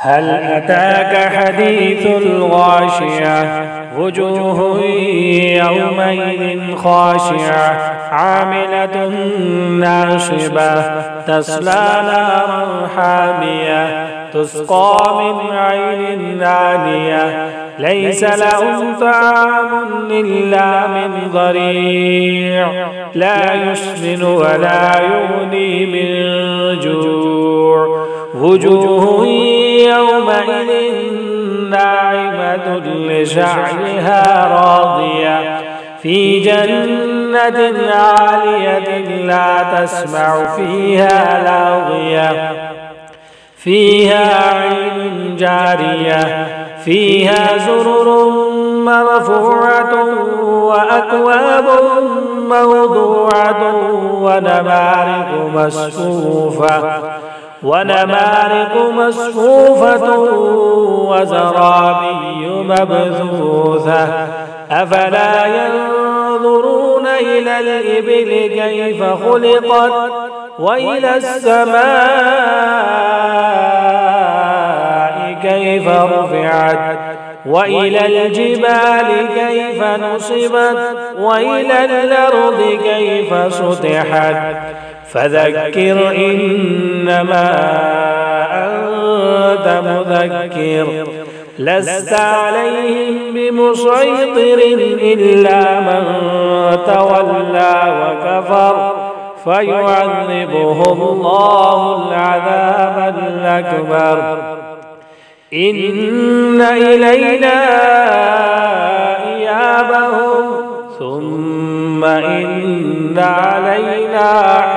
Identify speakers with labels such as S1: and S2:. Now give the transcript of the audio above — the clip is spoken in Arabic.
S1: هل أتاك حديث الغاشية وجوه يومئذ خاشعة عاملة ناصبة تصلى نارا حامية تسقى من عين آنية ليس لهم طعام إلا من ضريع لا يسمن ولا يغني من جوع وجوه يومئذ ناعمة لسعيها راضية في جنة عالية لا تسمع فيها لاغية فيها عين جارية فيها سرر مرفوعة وأكواب موضوعة ونمارق مصفوفة وزرابي مبثوثة أفلا ينظرون إلى الإبل كيف خلقت وإلى السماء كيف رفعت وإلى الجبال كيف نصبت وإلى الأرض كيف سطحت فذكر إنما أنت مذكر لست عليهم بمسيطر إلا من تولى وكفر فيعذبه الله العذاب الأكبر إن إلينا إيابهم ثم إن علينا